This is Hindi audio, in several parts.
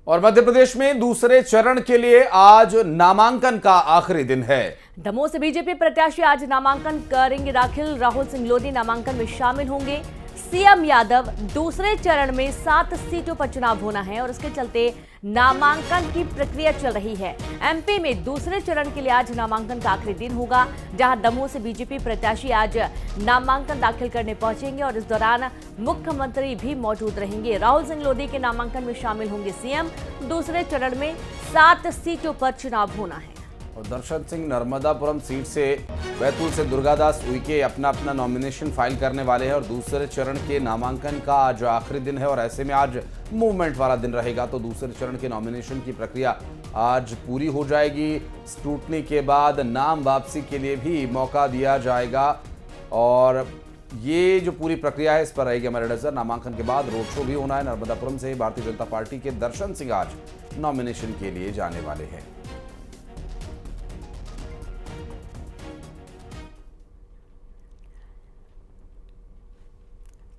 और मध्य प्रदेश में दूसरे चरण के लिए आज नामांकन का आखिरी दिन है। दमोह से बीजेपी प्रत्याशी आज नामांकन करेंगे दाखिल। राहुल सिंह लोधी नामांकन में शामिल होंगे। सीएम यादव दूसरे चरण में 7 सीटों पर चुनाव होना है और इसके चलते नामांकन की प्रक्रिया चल रही है। एमपी में दूसरे चरण के लिए आज नामांकन का आखिरी दिन होगा, जहां दमोह से बीजेपी प्रत्याशी आज नामांकन दाखिल करने पहुंचेंगे और इस दौरान मुख्यमंत्री भी मौजूद रहेंगे। राहुल सिंह लोधी के नामांकन में शामिल होंगे सीएम। दूसरे चरण में 7 सीटों पर चुनाव होना है। और दर्शन सिंह नर्मदापुरम सीट से बैतूल से दुर्गादास उइके अपना नॉमिनेशन फाइल करने वाले हैं और दूसरे चरण के नामांकन का आज आखिरी दिन है और ऐसे में आज मूवमेंट वाला दिन रहेगा, तो दूसरे चरण के नॉमिनेशन की प्रक्रिया आज पूरी हो जाएगी। स्क्रूटनी के बाद नाम वापसी के लिए भी मौका दिया जाएगा और ये जो पूरी प्रक्रिया है इस पर रहेगी हमारी नजर। नामांकन के बाद रोड शो भी होना है। नर्मदापुरम से भारतीय जनता पार्टी के दर्शन सिंह आज नॉमिनेशन के लिए जाने वाले हैं।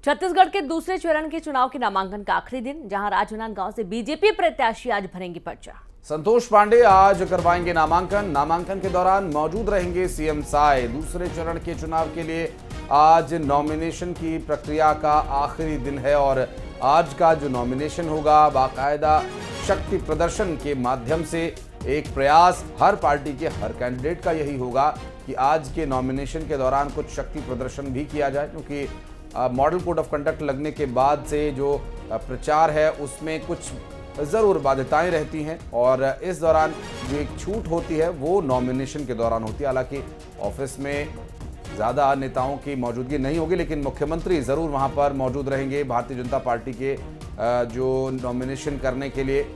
छत्तीसगढ़ के दूसरे चरण के चुनाव के नामांकन का आखिरी दिन, जहां राजनांदगांव से बीजेपी प्रत्याशी आज भरेंगे पर्चा। संतोष पांडे आज करवाएंगे नामांकन। नामांकन के दौरान मौजूद रहेंगे सीएम साय। दूसरे चरण के चुनाव के लिए आज नॉमिनेशन की प्रक्रिया का आखिरी दिन है और आज का जो नॉमिनेशन होगा बाकायदा शक्ति प्रदर्शन के माध्यम से एक प्रयास हर पार्टी के हर कैंडिडेट का यही होगा कि आज के नॉमिनेशन के दौरान कुछ शक्ति प्रदर्शन भी किया जाए, क्योंकि मॉडल कोड ऑफ कंडक्ट लगने के बाद से जो प्रचार है उसमें कुछ ज़रूर बाध्यताएं रहती हैं और इस दौरान जो एक छूट होती है वो नॉमिनेशन के दौरान होती है। हालांकि ऑफिस में ज़्यादा नेताओं की मौजूदगी नहीं होगी, लेकिन मुख्यमंत्री ज़रूर वहां पर मौजूद रहेंगे। भारतीय जनता पार्टी के जो नॉमिनेशन करने के लिए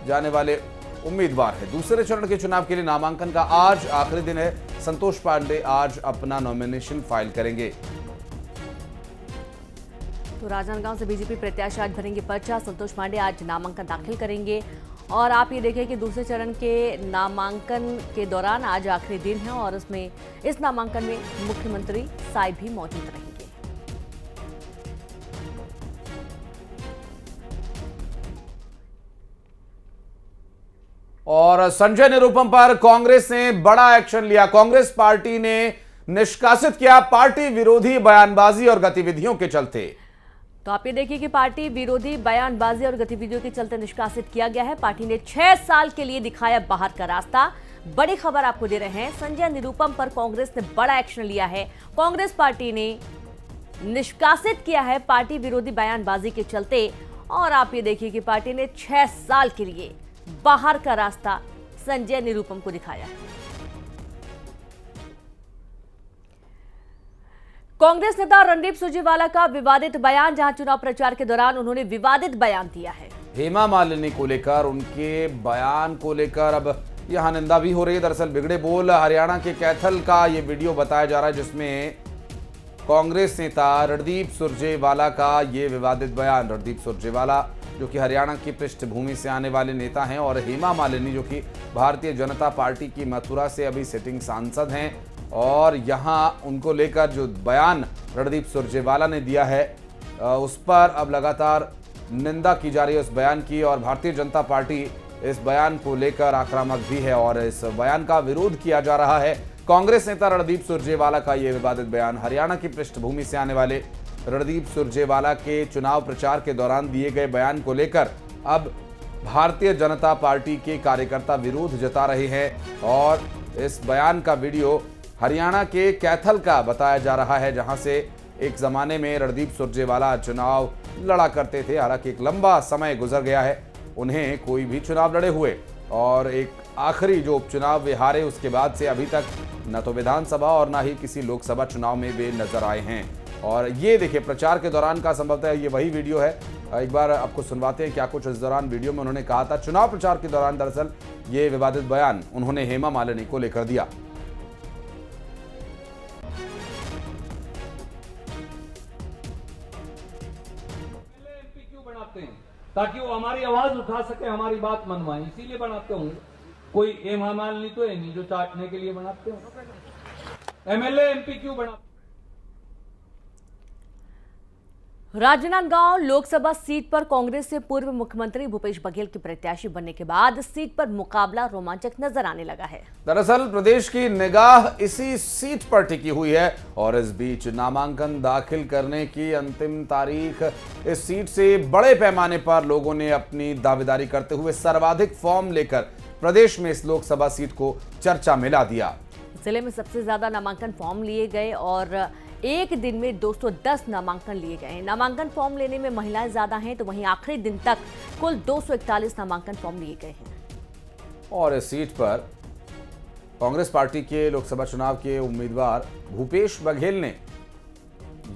जाने वाले उम्मीदवार है। दूसरे चरण के चुनाव के लिए नामांकन का आज आखिरी दिन है। संतोष पांडे आज अपना नॉमिनेशन फाइल करेंगे। तो राजनांदगांव से बीजेपी प्रत्याशी आज भरेंगे पर्चा। संतोष पांडे आज नामांकन दाखिल करेंगे और आप ये देखें कि दूसरे चरण के नामांकन के दौरान आज आखिरी दिन है और इस नामांकन में मुख्यमंत्री साय भी मौजूद रहेंगे। और संजय निरुपम पर कांग्रेस ने बड़ा एक्शन लिया। कांग्रेस पार्टी ने निष्कासित किया पार्टी विरोधी बयानबाजी और गतिविधियों के चलते। तो आप ये देखिए कि पार्टी विरोधी बयानबाजी और गतिविधियों के चलते निष्कासित किया गया है। पार्टी ने 6 साल के लिए दिखाया बाहर का रास्ता। बड़ी खबर आपको दे रहे हैं, संजय निरुपम पर कांग्रेस ने बड़ा एक्शन लिया है। कांग्रेस पार्टी ने निष्कासित किया है पार्टी विरोधी बयानबाजी के चलते और आप ये देखिए कि पार्टी ने 6 साल के लिए बाहर का रास्ता संजय निरुपम को दिखाया है। कांग्रेस नेता रणदीप सुरजेवाला का विवादित बयान, जहां चुनाव प्रचार के दौरान उन्होंने विवादित बयान दिया है। हेमा मालिनी को लेकर, उनके बयान को लेकर अब यहां निंदा भी हो रही है। दरअसल बिगड़े बोल हरियाणा के कैथल का ये वीडियो बताया जा रहा है जिसमें कांग्रेस नेता रणदीप सुरजेवाला का ये विवादित बयान। रणदीप सुरजेवाला जो कि हरियाणा की पृष्ठभूमि से आने वाले नेता हैं और हेमा मालिनी जो कि भारतीय जनता पार्टी की मथुरा से अभी सिटिंग सांसद हैं और यहाँ उनको लेकर जो बयान रणदीप सुरजेवाला ने दिया है उस पर अब लगातार निंदा की जा रही है उस बयान की और भारतीय जनता पार्टी इस बयान को लेकर आक्रामक भी है और इस बयान का विरोध किया जा रहा है। कांग्रेस नेता रणदीप सुरजेवाला का ये विवादित बयान, हरियाणा की पृष्ठभूमि से आने वाले रणदीप सुरजेवाला के चुनाव प्रचार के दौरान दिए गए बयान को लेकर अब भारतीय जनता पार्टी के कार्यकर्ता विरोध जता रहे हैं और इस बयान का वीडियो हरियाणा के कैथल का बताया जा रहा है, जहां से एक जमाने में रणदीप सुरजेवाला चुनाव लड़ा करते थे। हालांकि एक लंबा समय गुजर गया है उन्हें कोई भी चुनाव लड़े हुए और एक आखिरी जो उपचुनाव वे हारे उसके बाद से अभी तक न तो विधानसभा और न ही किसी लोकसभा चुनाव में वे नजर आए हैं। और ये देखिए प्रचार के दौरान का संभवतः ये वही वीडियो है। एक बार आपको सुनवाते हैं क्या कुछ इस दौरान वीडियो में उन्होंने कहा था। चुनाव प्रचार के दौरान दरअसल ये विवादित बयान उन्होंने हेमा मालिनी को लेकर दिया। ताकि वो हमारी आवाज उठा सके, हमारी बात मनवाए, इसीलिए बनाते होंगे। कोई हेमा मालिनी तो है नहीं जो चाटने के लिए बनाते हो। एमएलए एमपी क्यों बनाते? राजनांदगांव लोकसभा सीट पर कांग्रेस से पूर्व मुख्यमंत्री भूपेश बघेल के प्रत्याशी बनने के बाद सीट पर मुकाबला रोमांचक नजर आने लगा है। दरअसल प्रदेश की निगाह इसी सीट पर टिकी हुई है और इस बीच नामांकन दाखिल करने की अंतिम तारीख, इस सीट से बड़े पैमाने पर लोगों ने अपनी दावेदारी करते हुए सर्वाधिक फॉर्म लेकर प्रदेश में इस लोकसभा सीट को चर्चा में ला दिया। जिले में सबसे ज्यादा नामांकन फॉर्म लिए गए और एक दिन में 210 नामांकन लिए गए। नामांकन फॉर्म लेने में महिलाएं ज्यादा हैं, तो वहीं आखिरी दिन तक कुल 241 नामांकन फॉर्म लिए गए हैं। और इस सीट पर कांग्रेस पार्टी के लोकसभा चुनाव के उम्मीदवार भूपेश बघेल ने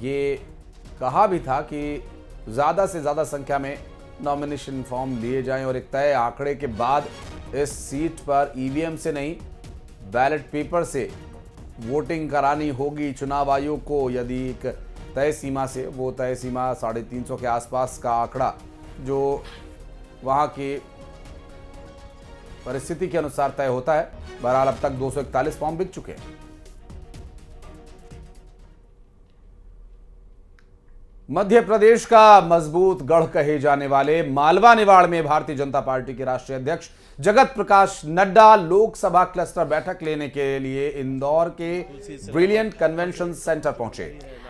ये कहा भी था कि ज्यादा से ज्यादा संख्या में नॉमिनेशन फॉर्म लिए जाएं और एक तय आंकड़े के बाद इस सीट पर ईवीएम से नहीं, बैलेट पेपर से वोटिंग करानी होगी चुनाव आयोग को। यदि एक तय सीमा से, वो तय सीमा 350 के आसपास का आंकड़ा जो वहां की परिस्थिति के अनुसार तय होता है। बहरहाल अब तक 241 फॉर्म बिक चुके हैं। मध्य प्रदेश का मजबूत गढ़ कहे जाने वाले मालवा निवाड़ में भारतीय जनता पार्टी के राष्ट्रीय अध्यक्ष जगत प्रकाश नड्डा लोकसभा क्लस्टर बैठक लेने के लिए इंदौर के ब्रिलियंट कन्वेंशन सेंटर पहुंचे।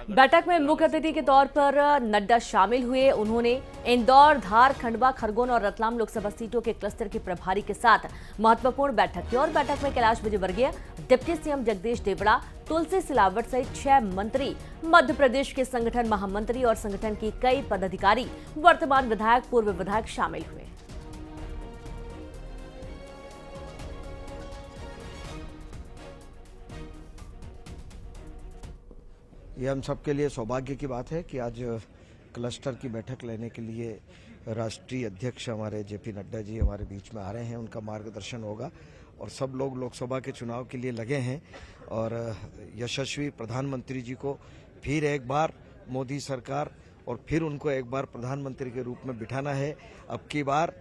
बैठक में मुख्य अतिथि के तौर पर नड्डा शामिल हुए। उन्होंने इंदौर, धार, खंडवा, खरगोन और रतलाम लोकसभा सीटों के क्लस्टर के प्रभारी के साथ महत्वपूर्ण बैठक की और बैठक में कैलाश विजयवर्गीय, डिप्टी सीएम जगदीश देवड़ा, तुलसी सिलावट सहित 6 मंत्री, मध्य प्रदेश के संगठन महामंत्री और संगठन की कई पदाधिकारी, वर्तमान विधायक, पूर्व विधायक शामिल हुए। ये हम सबके लिए सौभाग्य की बात है कि आज क्लस्टर की बैठक लेने के लिए राष्ट्रीय अध्यक्ष हमारे जेपी नड्डा जी हमारे बीच में आ रहे हैं। उनका मार्गदर्शन होगा और सब लोग लोकसभा के चुनाव के लिए लगे हैं और यशस्वी प्रधानमंत्री जी को फिर एक बार मोदी सरकार और फिर उनको एक बार प्रधानमंत्री के रूप में बिठाना है। अब की बार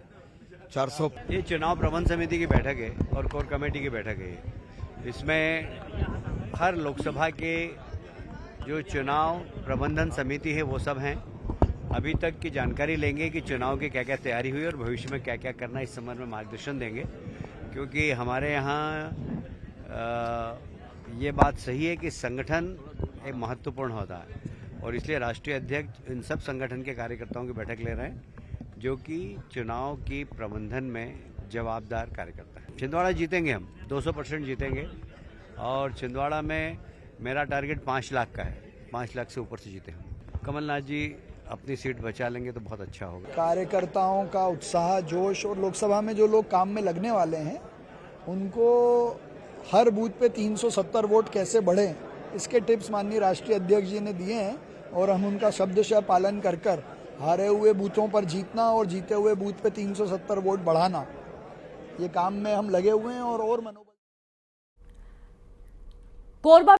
400। ये चुनाव प्रबंध समिति की बैठक है और कोर कमेटी की बैठक है। इसमें हर लोकसभा के जो चुनाव प्रबंधन समिति है वो सब हैं। अभी तक की जानकारी लेंगे कि चुनाव की क्या क्या तैयारी हुई और भविष्य में क्या क्या करना है, इस संबंध में मार्गदर्शन देंगे। क्योंकि हमारे यहाँ ये बात सही है कि संगठन एक महत्वपूर्ण होता है और इसलिए राष्ट्रीय अध्यक्ष इन सब संगठन के कार्यकर्ताओं की बैठक ले रहे हैं जो कि चुनाव की प्रबंधन में जवाबदार कार्यकर्ता है। छिंदवाड़ा जीतेंगे हम, 200% जीतेंगे और छिंदवाड़ा में मेरा टारगेट 5 लाख का है। 5 लाख से ऊपर से जीते हम। कमलनाथ जी अपनी सीट बचा लेंगे तो बहुत अच्छा होगा। कार्यकर्ताओं का उत्साह, जोश और लोकसभा में जो लोग काम में लगने वाले हैं उनको हर बूथ पे 370 वोट कैसे बढ़े, इसके टिप्स माननीय राष्ट्रीय अध्यक्ष जी ने दिए हैं और हम उनका शब्दशः पालन कर हारे हुए बूथों पर जीतना और जीते हुए बूथ पे 370 वोट बढ़ाना, ये काम में हम लगे हुए हैं और मनोबल। कोरबा